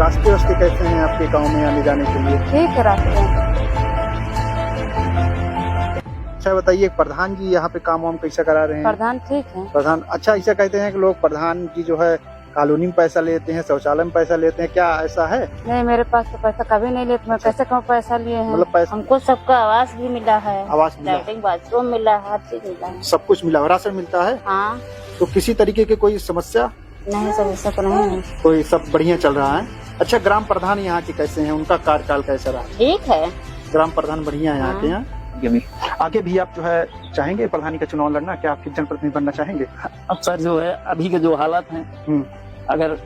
रास्ते वास्ते कैसे हैं आपके गांव में आने जाने के लिए? ठीक है रास्ते। अच्छा बताइए, प्रधान जी यहाँ पे काम वाम कैसा करा रहे हैं? प्रधान ठीक है। प्रधान अच्छा, ऐसा कहते हैं कि लोग प्रधान जी जो है कॉलोनी में पैसा लेते हैं, शौचालय में पैसा लेते हैं, क्या ऐसा है? नहीं, मेरे पास तो पैसा कभी नहीं लेते। मैं कैसे कहूँ पैसा लिए हैं। मतलब पैसा हमको सबका आवास भी मिला है, आवास मिला है, लैट्रिन बाथरूम मिला है, हर चीज मिला है। सब कुछ मिला, राशन मिलता है। हाँ, तो किसी तरीके की कोई समस्या नहीं समस्या तो नहीं है। कोई, सब बढ़िया चल रहा है। अच्छा, ग्राम प्रधान यहाँ के कैसे हैं, उनका कार्यकाल कैसा रहा? ठीक है, ग्राम प्रधान बढ़िया है यहाँ के। यहाँ आगे भी आप जो है चाहेंगे प्रधानी का चुनाव लड़ना? क्या आप फिर जनप्रतिनिधि बनना चाहेंगे? अब सर जो है अभी के जो हालात हैं, अगर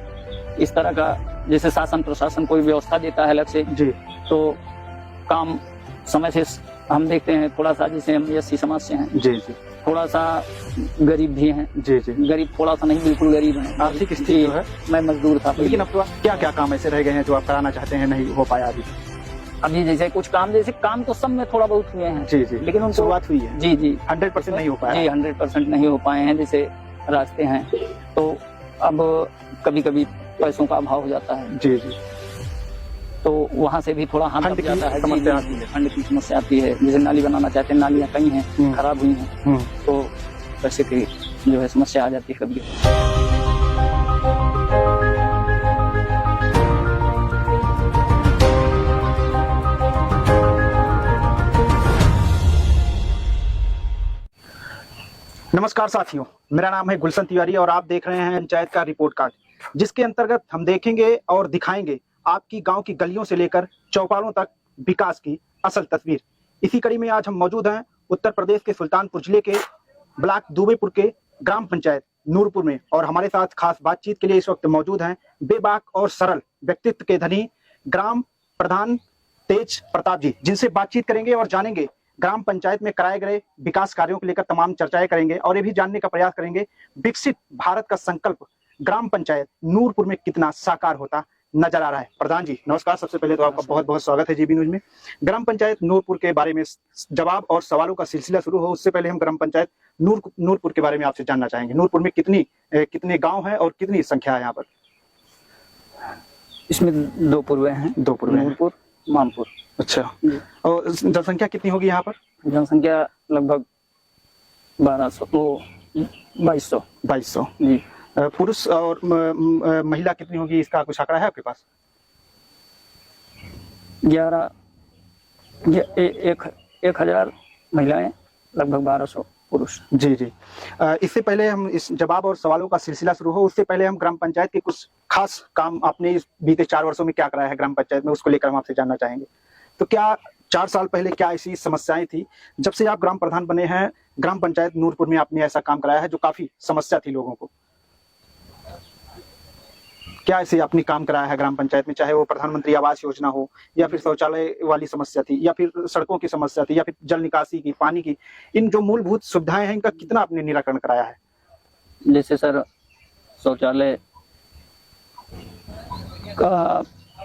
इस तरह का जैसे शासन प्रशासन कोई व्यवस्था देता है अलग से, जी, तो काम समय से हम देखते हैं। थोड़ा सा जैसे हम एससी समाज से हैं, जी जी थोड़ा सा गरीब भी हैं। जी जी, गरीब थोड़ा सा नहीं, बिल्कुल गरीब है। आर्थिक स्थिति जो है, मैं मजदूर था, लेकिन अब तो क्या क्या काम ऐसे रह गए हैं जो आप कराना चाहते हैं, नहीं हो पाया अभी जैसे कुछ काम, जैसे काम तो सब में थोड़ा बहुत हुए हैं। जी जी, लेकिन उनको शुरुआत हुई है। जी जी, 100% नहीं हो पाया। जी 100% नहीं हो पाए हैं। जैसे रास्ते हैं, तो अब कभी कभी पैसों का अभाव हो जाता है, जी जी, तो वहाँ से भी थोड़ा हाथ फंड लग जाता है। की समस्या आती है। फंड की समस्या आती है। जैसे नाली बनाना चाहते हैं, नालियाँ कई हैं, खराब हुई हैं, तो पैसे की जो है समस्या आ जाती है कभी। नमस्कार साथियों, मेरा नाम है गुलशन तिवारी और आप देख रहे हैं पंचायत का रिपोर्ट कार्ड, जिसके अंतर्गत हम देखेंगे और दिखाएंगे आपकी गांव की गलियों से लेकर चौपालों तक विकास की असल तस्वीर। इसी कड़ी में आज हम मौजूद हैं उत्तर प्रदेश के सुल्तानपुर जिले के ब्लॉक दुबेपुर के ग्राम पंचायत नूरपुर में, और हमारे साथ खास बातचीत के लिए इस वक्त मौजूद हैं बेबाक और सरल व्यक्तित्व के धनी ग्राम प्रधान तेज प्रताप जी, जिनसे बातचीत करेंगे और जानेंगे ग्राम पंचायत में कराए गए विकास कार्यों को लेकर तमाम चर्चाएं करेंगे, और ये भी जानने का प्रयास करेंगे विकसित भारत का संकल्प ग्राम पंचायत नूरपुर में कितना साकार होता नजर आ रहा है। प्रधान जी नमस्कार, सबसे पहले तो आपका बहुत बहुत स्वागत है जीबी न्यूज में। ग्राम पंचायत नूरपुर के बारे में जवाब और सवालों का सिलसिला शुरू हो, उससे पहले हम ग्राम पंचायत नूरपुर के बारे में आपसे जानना चाहेंगे। नूरपुर में कितने गाँव है और कितनी संख्या है यहाँ पर? इसमें दो पूर्वे हैं, नूरपुर, मामपुर। अच्छा, और जनसंख्या कितनी होगी यहाँ पर? जनसंख्या लगभग 2200 जी। पुरुष और महिला कितनी होगी, इसका कुछ आंकड़ा है आपके पास? 1000 महिलाएं, लगभग 1200 पुरुष। जी जी, इससे पहले हम इस जवाब और सवालों का सिलसिला शुरू हो, उससे पहले हम ग्राम पंचायत के कुछ खास काम आपने इस बीते 4 वर्षों में क्या कराया है ग्राम पंचायत में, उसको लेकर हम आपसे जानना चाहेंगे। तो क्या 4 साल पहले क्या ऐसी समस्याएं थी, जब से आप ग्राम प्रधान बने हैं ग्राम पंचायत नूरपुर में आपने ऐसा काम कराया है जो काफी समस्या थी लोगों को? क्या ऐसे आपने काम कराया है ग्राम पंचायत में, चाहे वो प्रधानमंत्री आवास योजना हो, या फिर शौचालय वाली समस्या थी, या फिर सड़कों की समस्या थी, या फिर जल निकासी की, पानी की, इन जो मूलभूत सुविधाएं हैं इनका कितना आपने निराकरण कराया है? जैसे सर शौचालय का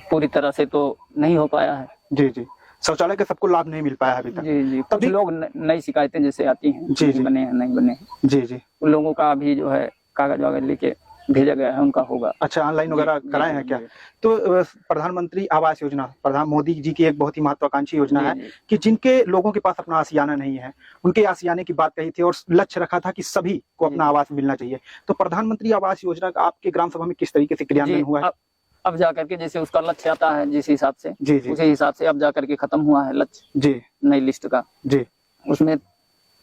पूरी तरह से तो नहीं हो पाया है। जी जी, शौचालय का सबको लाभ नहीं मिल पाया अभी तक। जी जी, कुछ लोग नई शिकायतें जैसे आती हैं, जी जी, बने हैं नहीं बने हैं, जी जी, उन लोगों का अभी जो है कागज वागज लेके भेजा गया है, उनका होगा। अच्छा, ऑनलाइन वगैरह कराए हैं क्या? तो प्रधानमंत्री आवास योजना, प्रधान मोदी जी की एक बहुत ही महत्वाकांक्षी योजना है कि जिनके लोगों के पास अपना आशियाना नहीं है, उनके आशियाने की बात कही थी और लक्ष्य रखा था कि सभी को अपना आवास मिलना चाहिए। तो प्रधानमंत्री आवास योजना का आपके ग्राम सभा में किस तरीके से क्रियान्वयन हुआ है? अब जाकर के जैसे उसका लक्ष्य आता है जिस हिसाब से, जी जी, उसी हिसाब से अब जाकर के खत्म हुआ है लक्ष्य जी, नई लिस्ट का। जी, उसमें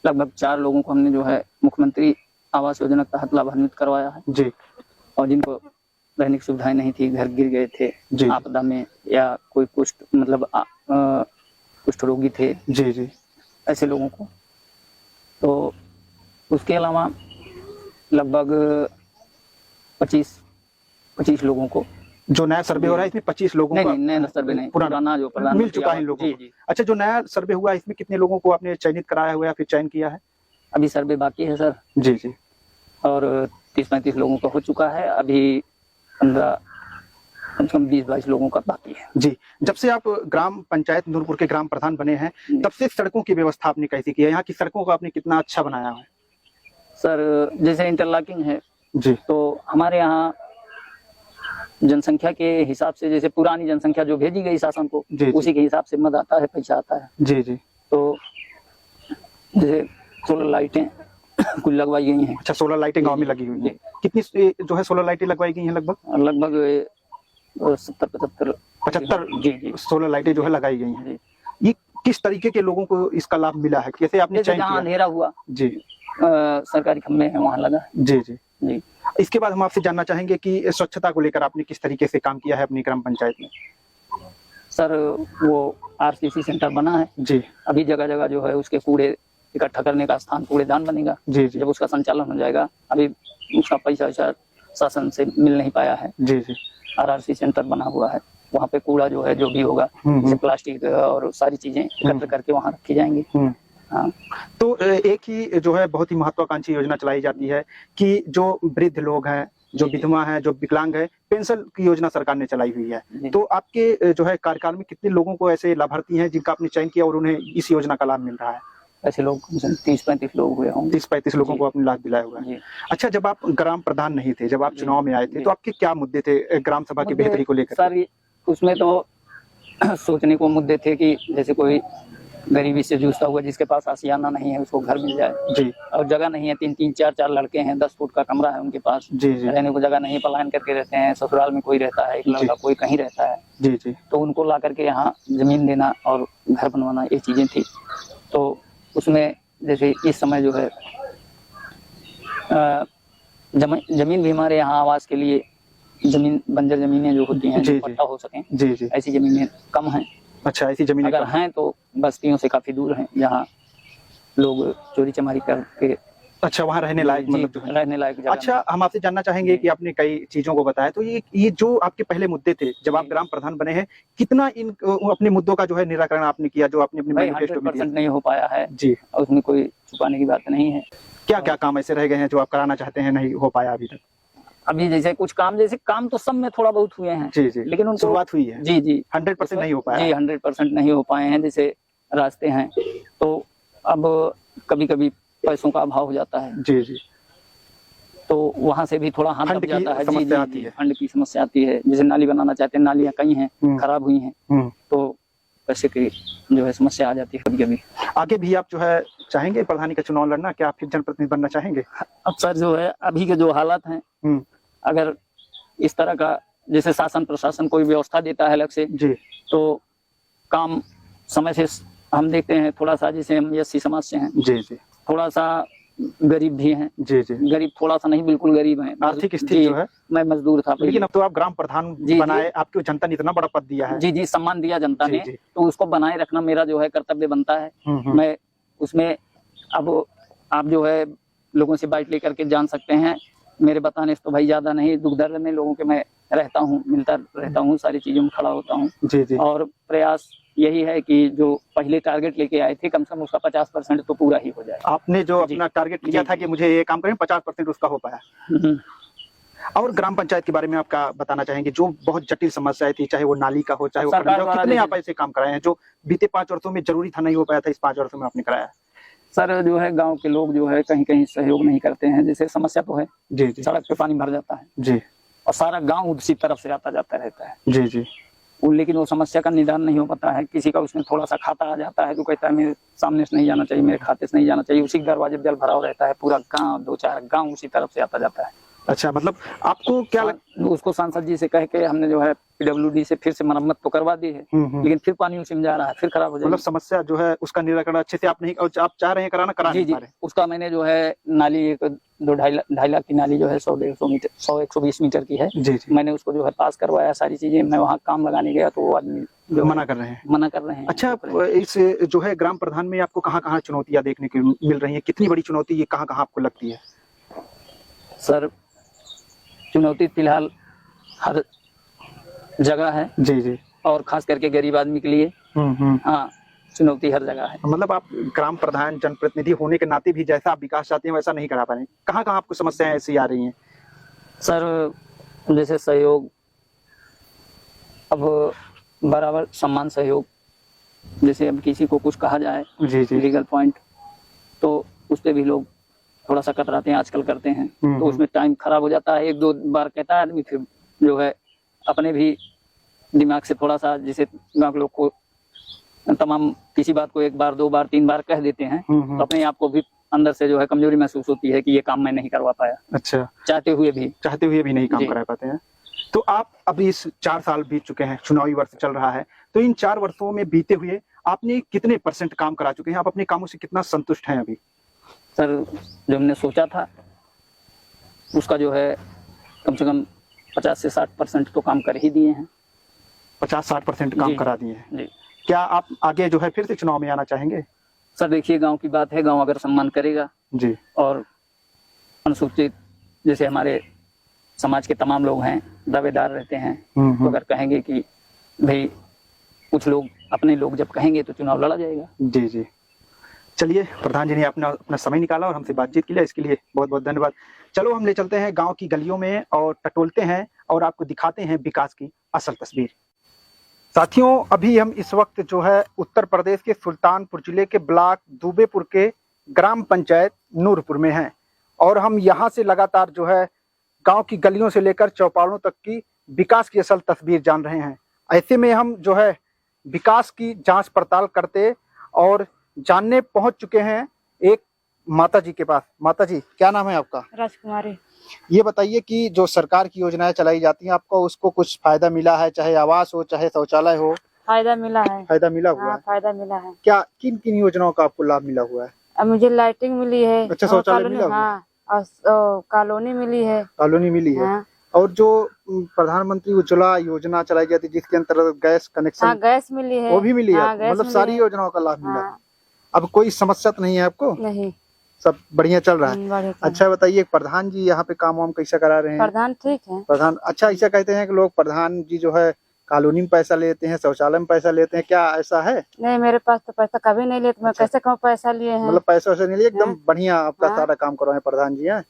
लगभग 4 लोगों को हमने जो है मुख्यमंत्री आवास योजना के तहत लाभान्वित करवाया है, जी, और जिनको रहने की सुविधाएं नहीं थी, घर गिर गए थे आपदा में, या कोई कुष्ठ मतलब कुष्ठ रोगी थे, जी जी, ऐसे लोगों को। तो उसके अलावा लगभग 25 लोगों को जो नया सर्वे हो रहा है इसमें 25 लोगों नहीं, का नहीं, नया सर्वे नहीं, पुराना जो मिल चुका है इन लोगों को। अच्छा, जो नया सर्वे हुआ इसमें कितने लोगों को आपने चयनित कराया हुआ या फिर चयन किया है? अभी सर्वे बाकी है सर। जी जी, और 30-35 लोगों का हो चुका है, अभी 15 कम से कम 20-22 लोगों का बाकी है। जी, जब से आप ग्राम पंचायत नूरपुर के ग्राम प्रधान बने हैं तब से सड़कों की व्यवस्था आपने कैसी की है? यहाँ की सड़कों को आपने कितना अच्छा बनाया है? सर जैसे इंटरलॉकिंग है जी, तो हमारे यहाँ जनसंख्या के हिसाब से, जैसे पुरानी जनसंख्या जो भेजी गई शासन को, जी, जी। उसी के हिसाब से मद आता है, पैसा आता है। जी जी। तो जैसे सोलर लाइटें कुल लगवाई गई हैं। अच्छा, सोलर लाइटें गांव में लगी हुई हैं। कितनी जो है सोलर लाइटें लगवाई गई हैं? लगभग 70-75 75 जी जी सोलर लाइटें जो है लगाई गई हैं। जी। ये किस तरीके के लोगों को इसका लाभ मिला है, कैसे आपने जैसे चयन जहाँ किया? अंधेरा हुआ, जी सरकारी खंभे हैं वहाँ लगा। जी जी। जी इसके बाद हम आपसे जानना चाहेंगे कि स्वच्छता को लेकर आपने किस तरीके से काम किया है अपनी ग्राम पंचायत में? सर, वो आरसीसी सेंटर बना है जी अभी, जगह जगह जो है उसके कूड़े इकट्ठा करने का स्थान कूड़ेदान बनेगा। जी जी जब उसका संचालन हो जाएगा, अभी उसका पैसा वैसा शासन से मिल नहीं पाया है। जी जी। आरआरसी सेंटर बना हुआ है, वहाँ पे कूड़ा जो है जो भी होगा, जैसे प्लास्टिक और सारी चीजें एकत्र करके वहाँ रखी जाएंगी। हाँ। तो एक ही जो है बहुत ही महत्वाकांक्षी योजना चलाई जाती है कि जो वृद्ध लोग हैं, जो विधवा हैं, जो विकलांग है, पेंशन की योजना सरकार ने चलाई हुई है। तो आपके जो है कार्यकाल में कितने लोगों को ऐसे लाभार्थी हैं जिनका आपने चयन किया और उन्हें इस योजना का लाभ मिल रहा है? ऐसे लोग 30-35 लोग हुए होंगे। 30-35 लोगों को आपने लाभ दिलाया हुआ है। अच्छा, जब आप ग्राम प्रधान नहीं थे, जब आप चुनाव में आए थे, तो आपके क्या मुद्दे थे ग्राम सभा की बेहतरी को लेकर? सर, उसमें तो सोचने को मुद्दे थे कि जैसे कोई गरीबी से जूझता हुआ जिसके पास आशियाना नहीं है उसको घर मिल जाए। जी। और जगह नहीं है, 3-3, 4-4 लड़के हैं, 10 फुट का कमरा है उनके पास। जी जी। रहने को जगह नहीं है, पलायन करके रहते हैं, ससुराल में कोई रहता है, एक लड़का कोई कहीं रहता है। जी जी। तो उनको ला करके यहाँ जमीन देना और घर बनवाना, ये चीजें थी। तो उसमें जैसे इस समय जो है जमीन भी हमारे यहाँ आवास के लिए, जमीन बंजर जमीनें जो होती हैं, पट्टा हो सके, जी जी, ऐसी जमीनें कम हैं। अच्छा, ऐसी जमीनें अगर हैं तो बस्तियों से काफी दूर हैं, जहाँ लोग चोरी चमारी करके, अच्छा, वहाँ रहने लायक मतलब जो है रहने लायक जगह। अच्छा, हम आपसे जानना चाहेंगे कि आपने कई चीजों को बताया, तो ये जो आपके पहले मुद्दे थे जब आप ग्राम प्रधान बने हैं, कितना इन अपने मुद्दों का जो है निराकरण आपने किया, जो आपने अपने मैनिफेस्टो में दिया? 100% नहीं हो पाया है जी। और उसमें कोई छुपाने की बात नहीं है। क्या क्या काम ऐसे रह गए हैं जो आप कराना चाहते हैं, नहीं हो पाया अभी तक? अभी जैसे कुछ काम, जैसे काम तो सब में थोड़ा बहुत हुए हैं। जी जी, लेकिन उनको शुरुआत हुई है। जी जी, 100% नहीं हो पाया। जी 100% नहीं हो पाए हैं। जैसे रास्ते हैं, तो अब कभी कभी पैसों का अभाव हो जाता है। जी जी, तो वहां से भी थोड़ा हाथ दब जाता है। समस्या आती है, फंड की समस्या आती है। जैसे नाली बनाना चाहते हैं, नालियां कई हैं, खराब हुई हैं, तो पैसे की जो है समस्या आ जाती है कभी कभी। आगे भी आप जो है चाहेंगे प्रधानी का चुनाव लड़ना, क्या आप फिर जनप्रतिनिधि बनना चाहेंगे? अब सर जो है अभी के जो हालात हैं, अगर इस तरह का जैसे शासन प्रशासन कोई व्यवस्था देता है अलग से, जी, तो काम समय से हम देखते हैं। थोड़ा सा जैसे हम एससी समाज से हैं, जी जी, थोड़ा सा गरीब भी हैं, जी जी, गरीब थोड़ा सा नहीं, बिल्कुल गरीब हैं। आर्थिक स्थिति जो है, मैं मजदूर था, लेकिन अब तो आप ग्राम प्रधान बनाए, आपको जनता ने इतना बड़ा पद दिया है। जी जी, सम्मान दिया जनता ने, तो उसको बनाए रखना मेरा जो है कर्तव्य बनता है। मैं उसमें, अब आप जो है लोगों से बाइट लेकर के जान सकते हैं, मेरे बताने से तो भाई ज्यादा नहीं, दुख दर्द में लोगों के मैं रहता हूँ, मिलता रहता हूँ, सारी चीजों में खड़ा होता हूँ। जी जी, और प्रयास यही है कि जो पहले टारगेट लेके आए थे, कम से कम उसका 50% तो पूरा ही हो जाए। आपने जो अपना टारगेट लिया था कि मुझे ये काम करें, 50% उसका हो पाया। और ग्राम पंचायत के बारे में आपका बताना चाहेंगे, जो बहुत जटिल समस्याएं थी, चाहे वो नाली का हो, चाहे वो कितने आप ऐसे काम कराए हैं जो बीते 5 वर्षों में जरूरी था, नहीं हो पाया था, इस 5 वर्षों में आपने कराया? सर जो है गांव के लोग जो है कहीं कहीं सहयोग नहीं करते हैं। जैसे समस्या तो है, जी जी, सड़क पे पानी भर जाता है, जी, और सारा गांव उसी तरफ से आता जाता रहता है, जी जी, लेकिन वो समस्या का निदान नहीं हो पाता है। किसी का उसमें थोड़ा सा खाता आ जाता है, तो कहता है मेरे सामने से नहीं जाना चाहिए, मेरे खाते से नहीं जाना चाहिए, उसी दरवाजे पर जल भराव रहता है, पूरा गाँव, 2-4 गाँव उसी तरफ से आता जाता है। अच्छा, मतलब आपको क्या उसको सांसद जी से कह के हमने जो है पीडब्ल्यूडी से फिर से मरम्मत तो करवा दी है, लेकिन फिर पानी उसी में जा रहा है, फिर खराब हो जाएगा। मतलब समस्या जो है उसका निराकरण अच्छे से आप नहीं, आप चाह रहे हैं कराना, करा नहीं पा रहे? उसका मैंने जो है नाली, एक 2-2.5 लाख की नाली जो है 100-150 मीटर, 100-120 मीटर की है, जी जी, मैंने उसको जो है पास करवाया, सारी चीजें। मैं वहाँ काम लगाने गया तो वो आदमी जो मना कर रहे हैं। अच्छा, इस जो है ग्राम प्रधान में आपको कहाँ कहाँ चुनौतियाँ देखने को मिल रही है? कितनी बड़ी चुनौती ये कहाँ कहाँ आपको लगती है? सर चुनौती फिलहाल हर जगह है, जी जी, और खास करके गरीब आदमी के लिए हाँ, चुनौती हर जगह है। मतलब आप ग्राम प्रधान जनप्रतिनिधि होने के नाते भी जैसा आप विकास चाहते हैं वैसा नहीं करा पा रहे हैं, कहाँ कहाँ आपको समस्याएं ऐसी आ रही हैं? सर जैसे सहयोग, अब बराबर सम्मान सहयोग, जैसे अब किसी को कुछ कहा जाए, जी जी, लीगल पॉइंट, तो उस पर भी लोग थोड़ा सा कतराते हैं, आजकल करते हैं, तो उसमें टाइम खराब हो जाता है। 1-2 बार कहता है आदमी, फिर जो है अपने भी दिमाग से थोड़ा सा, जैसे गाँव के लोग को तमाम किसी बात को 1 बार 2 बार 3 बार कह देते हैं, तो अपने आप को भी अंदर से जो है कमजोरी महसूस होती है कि ये काम मैं नहीं करवा पाया। अच्छा, चाहते हुए भी नहीं काम करा पाते हैं। तो आप अभी इस 4 साल बीत चुके हैं, चुनावी वर्ष चल रहा है, तो इन 4 वर्षों में बीते हुए आपने कितने % काम करा चुके हैं? आप अपने कामों से कितना संतुष्ट हैं अभी? सर, जो हमने सोचा था उसका जो है कम से कम 50 से 60% तो काम कर ही दिए हैं। 50-60% काम करा दिए हैं जी। क्या आप आगे जो है फिर से चुनाव में आना चाहेंगे? सर देखिए, गांव की बात है, गांव अगर सम्मान करेगा जी, और अनुसूचित जैसे हमारे समाज के तमाम लोग हैं दावेदार रहते हैं, तो अगर कहेंगे कि भाई कुछ लोग अपने लोग जब कहेंगे तो चुनाव लड़ा जाएगा। जी जी। चलिए, प्रधान जी ने अपना समय निकाला और हमसे बातचीत की, इसके लिए बहुत बहुत धन्यवाद। चलो हम ले चलते हैं गांव की गलियों में और टटोलते हैं और आपको दिखाते हैं विकास की असल तस्वीर। साथियों, अभी हम इस वक्त जो है उत्तर प्रदेश के सुल्तानपुर जिले के ब्लॉक दुबेपुर के ग्राम पंचायत नूरपुर में हैं और हम यहाँ से लगातार जो है गांव की गलियों से लेकर चौपालों तक की विकास की असल तस्वीर जान रहे हैं। ऐसे में हम जो है विकास की जांच पड़ताल करते और जानने पहुंच चुके हैं एक माता जी के पास। माता जी, क्या नाम है आपका? राजकुमारी। ये बताइए कि जो सरकार की योजनाएं चलाई जाती हैं, आपको उसको कुछ फायदा मिला है? चाहे आवास हो, चाहे शौचालय हो। फायदा मिला है। फायदा मिला हुआ हाँ, है? फायदा मिला है। क्या किन किन योजनाओं का आपको लाभ मिला हुआ है? अब मुझे लाइटिंग मिली है। अच्छा, शौचालय मिला हुआ है? हाँ, और कॉलोनी मिली है। कॉलोनी मिली है। हाँ। और जो प्रधानमंत्री उज्ज्वला योजना चलाई जाती है जिसके अंतर्गत गैस कनेक्शन, हाँ, गैस मिली है। वो भी मिली है? हाँ, मतलब सारी योजनाओं का लाभ मिला है। हाँ। अब कोई समस्या तो नहीं है आपको? नहीं, सब बढ़िया चल रहा है। बढ़िया। अच्छा बताइए, प्रधान जी यहाँ पे काम वाम कैसा करा रहे हैं? प्रधान ठीक है। प्रधान अच्छा, ऐसा कहते हैं कि लोग प्रधान जी जो है कॉलोनी में पैसा लेते हैं, शौचालय में पैसा लेते हैं, क्या ऐसा है? नहीं, मेरे पास तो पैसा कभी नहीं लेते। मैं अच्छा। कैसे कहूँ पैसा लिए हैं? मतलब पैसा वैसा नहीं लिए, एकदम हाँ। बढ़िया आपका हाँ। सारा काम करवाए प्रधान जी हैं?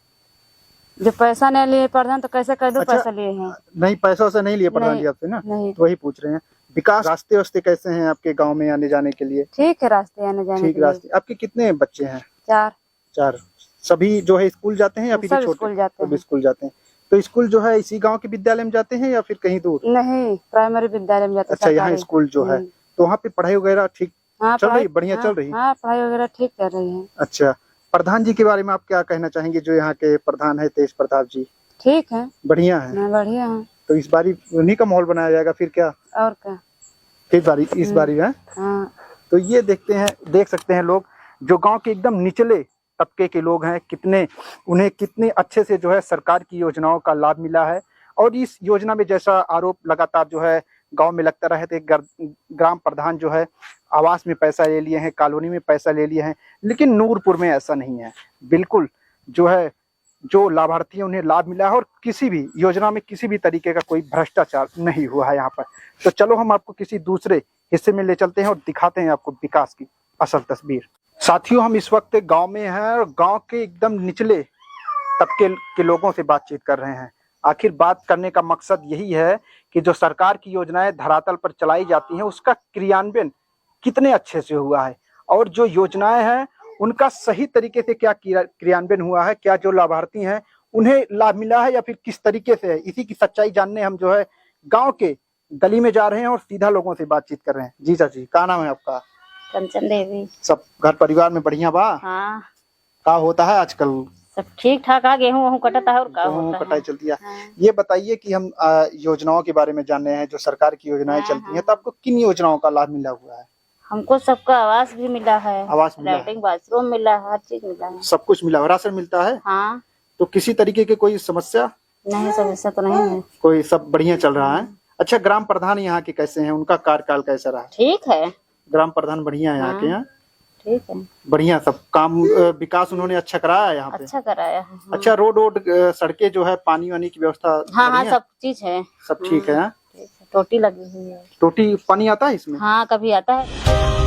जो पैसा नहीं लिए प्रधान तो कैसे कह दूं? अच्छा। पैसा लिए हैं? नहीं, पैसा वैसा नहीं लिए प्रधान नहीं। जी आपसे ना? नहीं। तो वही पूछ रहे हैं। विकास रास्ते वास्ते कैसे हैं आपके गाँव में आने जाने के लिए? ठीक है, रास्ते आने जाने ठीक के लिए। रास्ते। आपके कितने बच्चे हैं? 4। 4। सभी जो है स्कूल जाते हैं या फिर सब छोटे? स्कूल जाते सब हैं। स्कूल जाते हैं। तो स्कूल जो है इसी गांव के विद्यालय में जाते हैं या फिर कहीं दूर? नहीं, प्राइमरी विद्यालय में जाते। अच्छा, यहाँ स्कूल जो है, तो वहाँ पे पढ़ाई वगैरह ठीक हाँ, चल रही, बढ़िया चल रही? हाँ, पढ़ाई वगैरह ठीक कर रही है। अच्छा, प्रधान जी के बारे में आप क्या कहना चाहेंगे? जो यहाँ के प्रधान है तेज प्रताप जी, ठीक है, बढ़िया है? बढ़िया है। तो इस बारी उन्हीं का माहौल बनाया जाएगा फिर क्या? और क्या? इस बारी है। हाँ। तो ये देख सकते हैं लोग जो गांव के एकदम निचले तबके के लोग हैं, उन्हें कितने अच्छे से जो है सरकार की योजनाओं का लाभ मिला है। और इस योजना में जैसा आरोप लगातार जो है गांव में लगता रहे थे, ग्राम प्रधान जो है आवास में पैसा ले लिए हैं, कॉलोनी में पैसा ले लिए हैं, लेकिन नूरपुर में ऐसा नहीं है। बिल्कुल जो है जो लाभार्थी हैं उन्हें लाभ मिला है और किसी भी योजना में किसी भी तरीके का कोई भ्रष्टाचार नहीं हुआ है यहाँ पर। तो चलो हम आपको किसी दूसरे हिस्से में ले चलते हैं और दिखाते हैं आपको विकास की असल तस्वीर। साथियों, हम इस वक्त गांव में हैं और गांव के एकदम निचले तबके के लोगों से बातचीत कर रहे हैं। आखिर बात करने का मकसद यही है कि जो सरकार की योजनाएं धरातल पर चलाई जाती हैं उसका क्रियान्वयन कितने अच्छे से हुआ है और जो योजनाएं हैं उनका सही तरीके से क्या क्रियान्वयन हुआ है, क्या जो लाभार्थी हैं उन्हें लाभ मिला है या फिर किस तरीके से है। इसी की सच्चाई जानने हम जो है गांव के गली में जा रहे हैं और सीधा लोगों से बातचीत कर रहे हैं। जी चाची, क्या नाम है आपका? कंचन देवी। सब घर परिवार में बढ़िया बा? हाँ, क्या होता है आजकल? सब ठीक ठाक। गेहूँ वहूँ कटता है और क्या होता है? कटाई चलती है। हाँ। ये बताइए कि हम योजनाओं के बारे में जानने हैं, जो सरकार की योजनाएं चलती हैं, तो आपको किन योजनाओं का लाभ मिला हुआ है? हमको सबका आवास भी मिला है, आवास मिला है, लैट्रिन बाथरूम मिला है, हर चीज मिला है। सब कुछ मिला है। राशन मिलता है? हाँ। तो किसी तरीके की कोई समस्या नहीं, समस्या तो नहीं है। कोई, सब बढ़िया चल रहा है। अच्छा, ग्राम प्रधान यहाँ के कैसे हैं? उनका कार्यकाल कैसा रहा? ठीक है, ग्राम प्रधान बढ़िया है यहाँ के? यहाँ ठीक है, बढ़िया सब काम विकास उन्होंने अच्छा कराया है यहाँ पे? अच्छा कराया है। हाँ। अच्छा, रोड सड़कें जो है, पानी वानी की व्यवस्था? हाँ, बढ़िया? सब चीज है, सब ठीक है। टोटी लगी हुई है। टोटी पानी आता है इसमें? हाँ, कभी आता है।